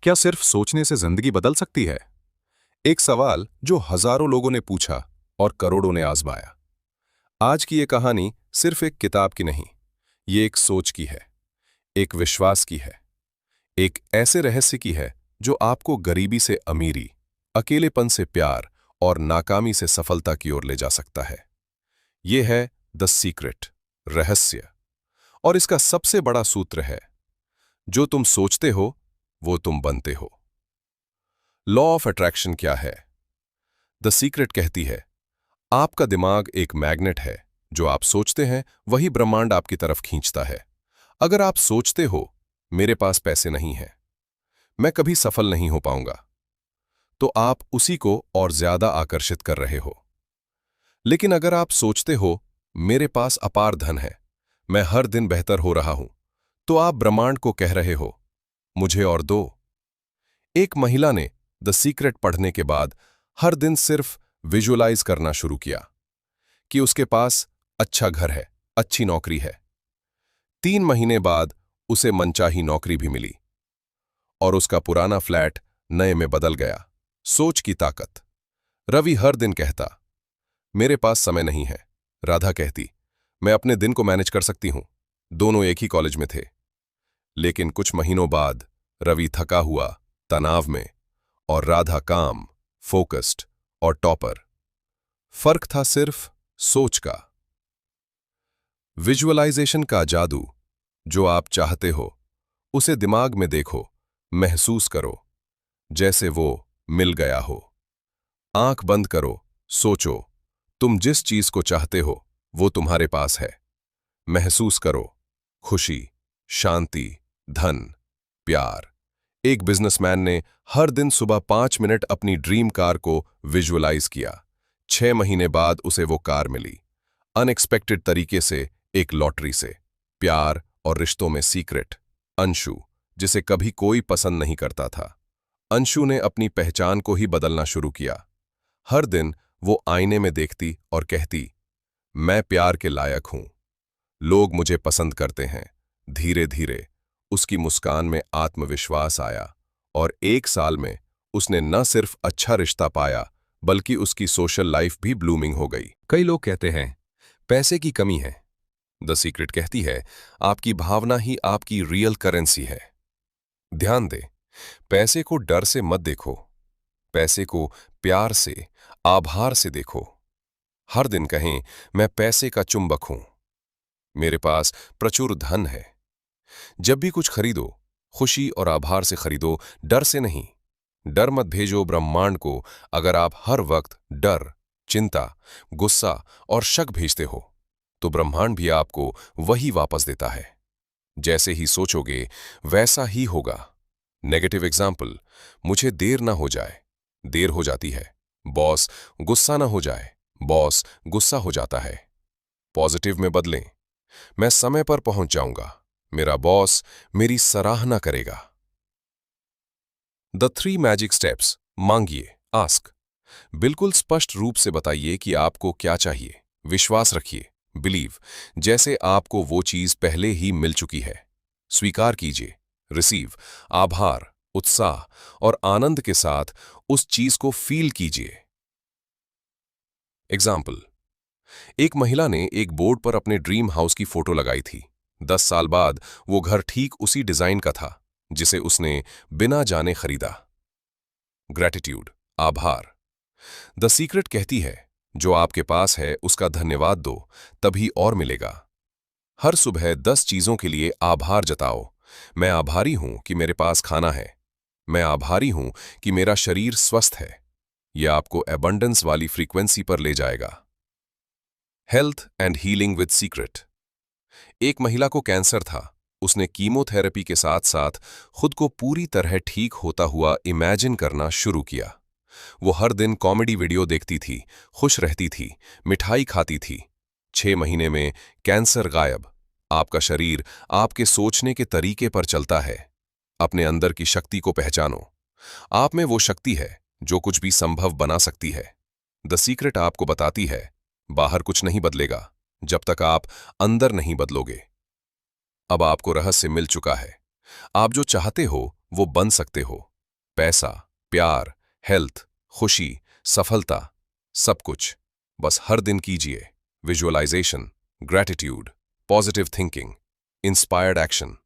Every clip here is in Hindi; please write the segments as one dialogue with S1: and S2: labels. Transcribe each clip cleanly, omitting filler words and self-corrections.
S1: क्या सिर्फ सोचने से जिंदगी बदल सकती है? एक सवाल जो हजारों लोगों ने पूछा और करोड़ों ने आजमाया। आज की ये कहानी सिर्फ एक किताब की नहीं, ये एक सोच की है, एक विश्वास की है, एक ऐसे रहस्य की है जो आपको गरीबी से अमीरी, अकेलेपन से प्यार और नाकामी से सफलता की ओर ले जा सकता है। ये है द सीक्रेट, रहस्य। और इसका सबसे बड़ा सूत्र है, जो तुम सोचते हो वो तुम बनते हो। लॉ ऑफ अट्रैक्शन क्या है? द सीक्रेट कहती है, आपका दिमाग एक मैग्नेट है। जो आप सोचते हैं वही ब्रह्मांड आपकी तरफ खींचता है। अगर आप सोचते हो मेरे पास पैसे नहीं हैं, मैं कभी सफल नहीं हो पाऊंगा, तो आप उसी को और ज्यादा आकर्षित कर रहे हो। लेकिन अगर आप सोचते हो मेरे पास अपार धन है, मैं हर दिन बेहतर हो रहा हूं, तो आप ब्रह्मांड को कह रहे हो मुझे और दो। एक महिला ने द सीक्रेट पढ़ने के बाद हर दिन सिर्फ विजुअलाइज करना शुरू किया कि उसके पास अच्छा घर है, अच्छी नौकरी है। 3 महीने बाद उसे मनचाही नौकरी भी मिली और उसका पुराना फ्लैट नए में बदल गया। सोच की ताकत। रवि हर दिन कहता, मेरे पास समय नहीं है। राधा कहती, मैं अपने दिन को मैनेज कर सकती हूं। दोनों एक ही कॉलेज में थे। लेकिन कुछ महीनों बाद रवि थका हुआ, तनाव में, और राधा काम, फोकस्ड और टॉपर। फर्क था सिर्फ सोच का। विजुअलाइजेशन का जादू। जो आप चाहते हो उसे दिमाग में देखो, महसूस करो जैसे वो मिल गया हो। आंख बंद करो, सोचो तुम जिस चीज को चाहते हो वो तुम्हारे पास है। महसूस करो खुशी, शांति, धन, प्यार। एक बिजनेसमैन ने हर दिन सुबह 5 मिनट अपनी ड्रीम कार को विजुअलाइज किया। 6 महीने बाद उसे वो कार मिली, अनएक्सपेक्टेड तरीके से, एक लॉटरी से। प्यार और रिश्तों में सीक्रेट। अंशु, जिसे कभी कोई पसंद नहीं करता था, अंशु ने अपनी पहचान को ही बदलना शुरू किया। हर दिन वो आईने में देखती और कहती, मैं प्यार के लायक हूं, लोग मुझे पसंद करते हैं। धीरे धीरे उसकी मुस्कान में आत्मविश्वास आया और 1 साल में उसने न सिर्फ अच्छा रिश्ता पाया बल्कि उसकी सोशल लाइफ भी ब्लूमिंग हो गई। कई लोग कहते हैं पैसे की कमी है। द सीक्रेट कहती है, आपकी भावना ही आपकी रियल करेंसी है। ध्यान दे, पैसे को डर से मत देखो, पैसे को प्यार से, आभार से देखो। हर दिन कहें, मैं पैसे का चुंबक हूं, मेरे पास प्रचुर धन है। जब भी कुछ खरीदो, खुशी और आभार से खरीदो, डर से नहीं। डर मत भेजो ब्रह्मांड को। अगर आप हर वक्त डर, चिंता, गुस्सा और शक भेजते हो तो ब्रह्मांड भी आपको वही वापस देता है। जैसे ही सोचोगे वैसा ही होगा। नेगेटिव एग्जाम्पल, मुझे देर ना हो जाए, देर हो जाती है। बॉस, गुस्सा ना हो जाए, बॉस गुस्सा हो जाता है। पॉजिटिव में बदलें, मैं समय पर पहुंच जाऊंगा, मेरा बॉस मेरी सराहना करेगा। The 3 magic steps. मांगिए, आस्क। बिल्कुल स्पष्ट रूप से बताइए कि आपको क्या चाहिए। विश्वास रखिए, बिलीव, जैसे आपको वो चीज पहले ही मिल चुकी है। स्वीकार कीजिए, रिसीव, आभार, उत्साह और आनंद के साथ उस चीज को फील कीजिए। एग्जाम्पल, एक महिला ने एक बोर्ड पर अपने ड्रीम हाउस की फोटो लगाई थी। 10 साल बाद वो घर ठीक उसी डिजाइन का था जिसे उसने बिना जाने खरीदा। ग्रैटिट्यूड, आभार। द सीक्रेट कहती है, जो आपके पास है उसका धन्यवाद दो, तभी और मिलेगा। हर सुबह 10 चीजों के लिए आभार जताओ। मैं आभारी हूं कि मेरे पास खाना है, मैं आभारी हूं कि मेरा शरीर स्वस्थ है। यह आपको एबंडेंस वाली फ्रीक्वेंसी पर ले जाएगा। Health and healing with secret. एक महिला को कैंसर था। उसने कीमोथेरेपी के साथ साथ खुद को पूरी तरह ठीक होता हुआ इमेजिन करना शुरू किया। वो हर दिन कॉमेडी वीडियो देखती थी, खुश रहती थी, मिठाई खाती थी। 6 महीने में कैंसर गायब। आपका शरीर आपके सोचने के तरीके पर चलता है। अपने अंदर की शक्ति को पहचानो। आप में वो शक्ति है जो कुछ भी संभव बना सकती है। द सीक्रेट आपको बताती है, बाहर कुछ नहीं बदलेगा जब तक आप अंदर नहीं बदलोगे। अब आपको रहस्य मिल चुका है। आप जो चाहते हो वो बन सकते हो। पैसा, प्यार, हेल्थ, खुशी, सफलता, सब कुछ। बस हर दिन कीजिए visualisation, gratitude, positive thinking, inspired action.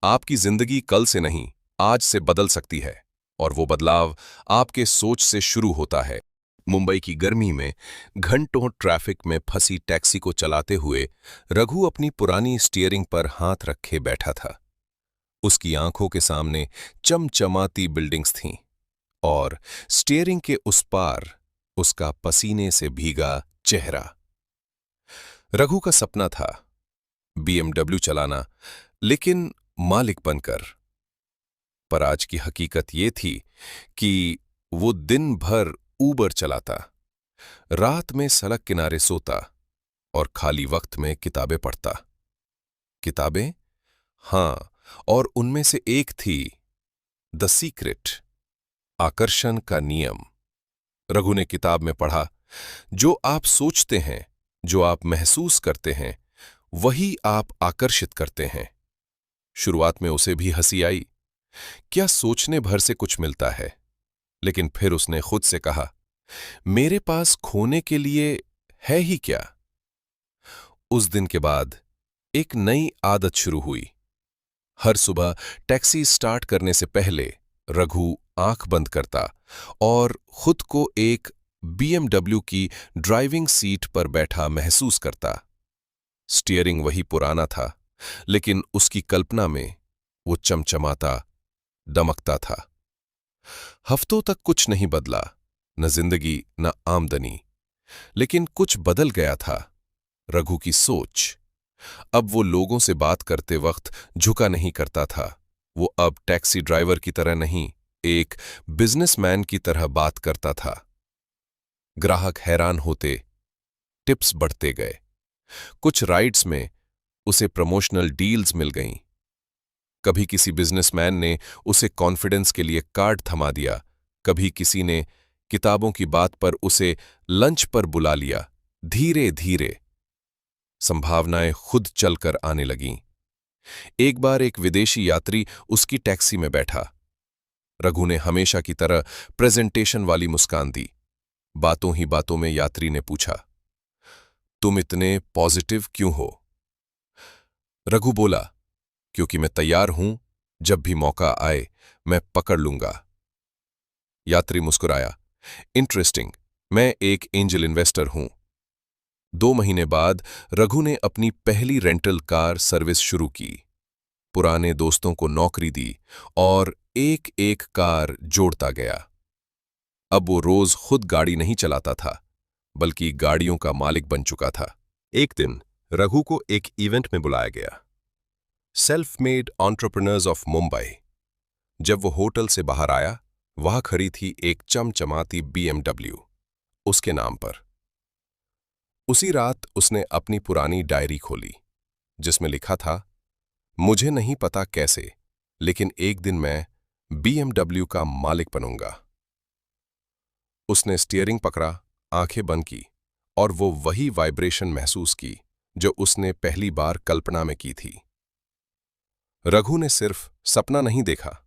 S1: आपकी जिंदगी कल से नहीं, आज से बदल सकती है, और वो बदलाव आपके सोच से शुरू होता है। मुंबई की गर्मी में घंटों ट्रैफिक में फंसी टैक्सी को चलाते हुए रघु अपनी पुरानी स्टीयरिंग पर हाथ रखे बैठा था। उसकी आंखों के सामने चमचमाती बिल्डिंग्स थीं, और स्टीयरिंग के उस पार उसका पसीने से भीगा चेहरा। रघु का सपना था BMW चलाना, लेकिन मालिक बनकर। पर आज की हकीकत ये थी कि वो दिन भर ऊबर चलाता, रात में सड़क किनारे सोता और खाली वक्त में किताबें पढ़ता। किताबें? हाँ, और उनमें से एक थी द सीक्रेट, आकर्षण का नियम। रघु ने किताब में पढ़ा, जो आप सोचते हैं, जो आप महसूस करते हैं, वही आप आकर्षित करते हैं। शुरुआत में उसे भी हंसी आई। क्या सोचने भर से कुछ मिलता है? लेकिन फिर उसने खुद से कहा, मेरे पास खोने के लिए है ही क्या? उस दिन के बाद एक नई आदत शुरू हुई। हर सुबह टैक्सी स्टार्ट करने से पहले रघु आंख बंद करता और खुद को एक BMW की ड्राइविंग सीट पर बैठा महसूस करता। स्टीयरिंग वही पुराना था, लेकिन उसकी कल्पना में वो चमचमाता, दमकता था। हफ्तों तक कुछ नहीं बदला, न जिंदगी न आमदनी, लेकिन कुछ बदल गया था, रघु की सोच। अब वो लोगों से बात करते वक्त झुका नहीं करता था। वो अब टैक्सी ड्राइवर की तरह नहीं, एक बिजनेसमैन की तरह बात करता था। ग्राहक हैरान होते, टिप्स बढ़ते गए। कुछ राइड्स में उसे प्रमोशनल डील्स मिल गईं। कभी किसी बिजनेसमैन ने उसे कॉन्फिडेंस के लिए कार्ड थमा दिया, कभी किसी ने किताबों की बात पर उसे लंच पर बुला लिया। धीरे धीरे संभावनाएं खुद चलकर आने लगीं। एक बार एक विदेशी यात्री उसकी टैक्सी में बैठा। रघु ने हमेशा की तरह प्रेजेंटेशन वाली मुस्कान दी। बातों ही बातों में यात्री ने पूछा, तुम इतने पॉजिटिव क्यों हो? रघु बोला, क्योंकि मैं तैयार हूं, जब भी मौका आए मैं पकड़ लूंगा। यात्री मुस्कुराया, इंटरेस्टिंग, मैं एक एंजल इन्वेस्टर हूं। 2 महीने बाद रघु ने अपनी पहली रेंटल कार सर्विस शुरू की, पुराने दोस्तों को नौकरी दी और एक एक कार जोड़ता गया। अब वो रोज खुद गाड़ी नहीं चलाता था, बल्कि गाड़ियों का मालिक बन चुका था। एक दिन रघु को एक इवेंट में बुलाया गया, self made entrepreneurs of Mumbai. जब वो होटल से बाहर आया, वहां खड़ी थी एक चमचमाती BMW उसके नाम पर। उसी रात उसने अपनी पुरानी डायरी खोली, जिसमें लिखा था, मुझे नहीं पता कैसे, लेकिन एक दिन मैं BMW का मालिक बनूंगा। उसने स्टीयरिंग पकड़ा, आंखें बंद की, और वो वही वाइब्रेशन महसूस की जो उसने पहली बार कल्पना में की थी। रघु ने सिर्फ सपना नहीं देखा,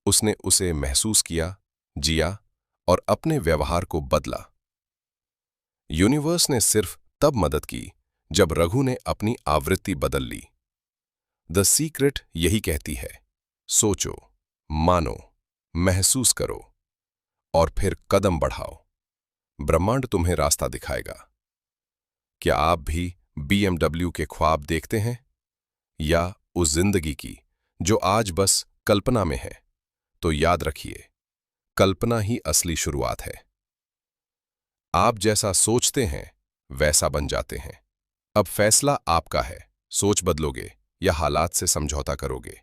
S1: उसने उसे महसूस किया, जिया और अपने व्यवहार को बदला। यूनिवर्स ने सिर्फ तब मदद की जब रघु ने अपनी आवृत्ति बदल ली। द सीक्रेट यही कहती है, सोचो, मानो, महसूस करो और फिर कदम बढ़ाओ। ब्रह्मांड तुम्हें रास्ता दिखाएगा। क्या आप भी BMW के ख्वाब देखते हैं, या उस जिंदगी की जो आज बस कल्पना में है? तो याद रखिए, कल्पना ही असली शुरुआत है। आप जैसा सोचते हैं वैसा बन जाते हैं। अब फैसला आपका है, सोच बदलोगे या हालात से समझौता करोगे।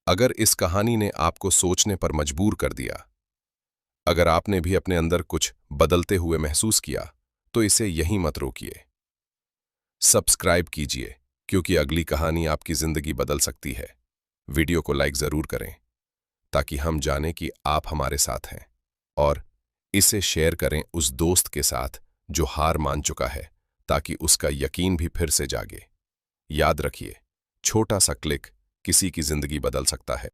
S1: अगर इस कहानी ने आपको सोचने पर मजबूर कर दिया, अगर आपने भी अपने अंदर कुछ बदलते हुए महसूस किया, तो इसे यहीं मत रोकिए। सब्सक्राइब कीजिए, क्योंकि अगली कहानी आपकी जिंदगी बदल सकती है। वीडियो को लाइक जरूर करें, ताकि हम जानें कि आप हमारे साथ हैं, और इसे शेयर करें उस दोस्त के साथ जो हार मान चुका है, ताकि उसका यकीन भी फिर से जागे। याद रखिए, छोटा सा क्लिक किसी की जिंदगी बदल सकता है।